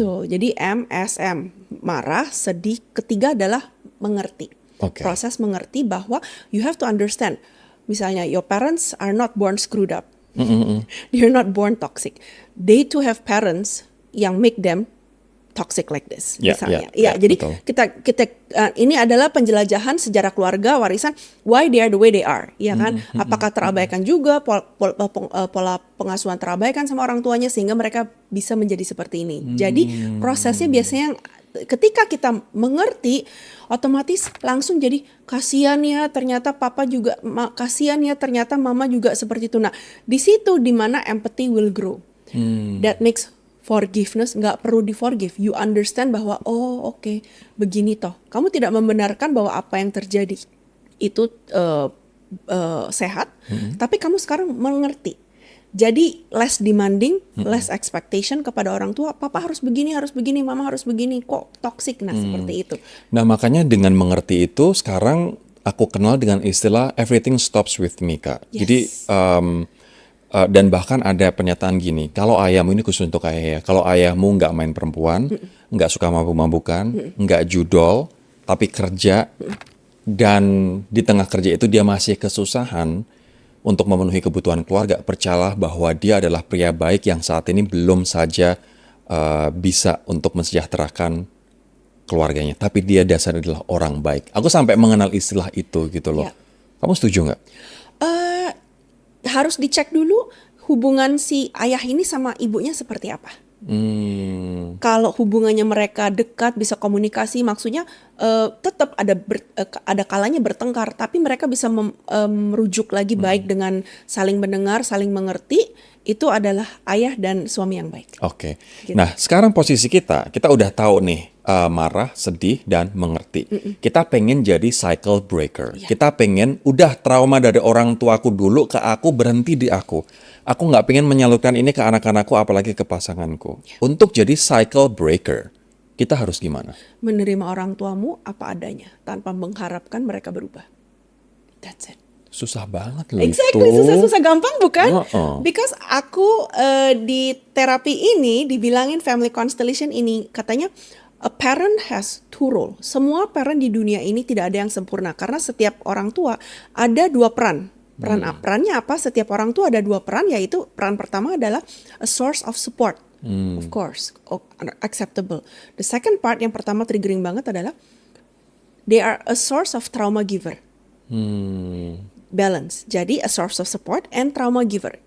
Betul. Jadi MSM, marah, sedih. Ketiga adalah mengerti. Oke. Proses mengerti bahwa you have to understand. Misalnya, your parents are not born screwed up. They're not born toxic. They too have parents yang make them toxic like this, Ya, misalnya. ya, Jadi betul. kita ini adalah penjelajahan sejarah keluarga, warisan, why they are the way they are, ya kan? Apakah terabaikan juga pola pengasuhan terabaikan sama orang tuanya sehingga mereka bisa menjadi seperti ini. Jadi prosesnya biasanya ketika kita mengerti, otomatis langsung jadi kasihan ya ternyata papa juga, kasihan ya ternyata mama juga seperti itu. Nah, di situ dimana empathy will grow. That makes forgiveness nggak perlu di-forgive. You understand bahwa oke, begini toh. Kamu tidak membenarkan bahwa apa yang terjadi itu sehat, tapi kamu sekarang mengerti. Jadi less demanding, less expectation kepada orang tua. Papa harus begini, mama harus begini. Kok toxic? Nah, seperti itu. Nah, makanya dengan mengerti itu sekarang aku kenal dengan istilah everything stops with me, Kak. Yes. Jadi dan bahkan ada pernyataan gini, kalau ayahmu, ini khusus untuk ayah ya, kalau ayahmu nggak main perempuan, nggak suka mabuk-mabukan, nggak judol, tapi kerja, dan di tengah kerja itu dia masih kesusahan untuk memenuhi kebutuhan keluarga, percayalah bahwa dia adalah pria baik yang saat ini belum saja bisa untuk mensejahterakan keluarganya, tapi dia dasarnya adalah orang baik. Aku sampai mengenal istilah itu gitu loh. Ya. Kamu setuju nggak? Harus dicek dulu hubungan si ayah ini sama ibunya seperti apa. Kalau hubungannya mereka dekat, bisa komunikasi, maksudnya tetap ada kalanya bertengkar, tapi mereka bisa merujuk lagi baik dengan saling mendengar, saling mengerti. Itu adalah ayah dan suami yang baik. Oke. Gitu. Nah, sekarang posisi kita udah tahu nih marah, sedih, dan mengerti. Kita pengen jadi cycle breaker. Kita pengen udah trauma dari orang tuaku dulu ke aku, berhenti di aku. Aku nggak pengen menyalurkan ini ke anak-anakku, apalagi ke pasanganku. Untuk jadi cycle breaker, kita harus gimana? Menerima orang tuamu apa adanya, tanpa mengharapkan mereka berubah. That's it. Susah banget loh Exactly, itu. susah-susah gampang bukan? Uh-uh. Because aku di terapi ini dibilangin family constellation ini, katanya a parent has two role. Semua parent di dunia ini tidak ada yang sempurna karena setiap orang tua ada dua peran. Perannya apa? Setiap orang tua ada dua peran, yaitu peran pertama adalah a source of support. Of course, acceptable. The second part yang pertama triggering banget adalah they are a source of trauma giver. Balance. Jadi a source of support and trauma giver.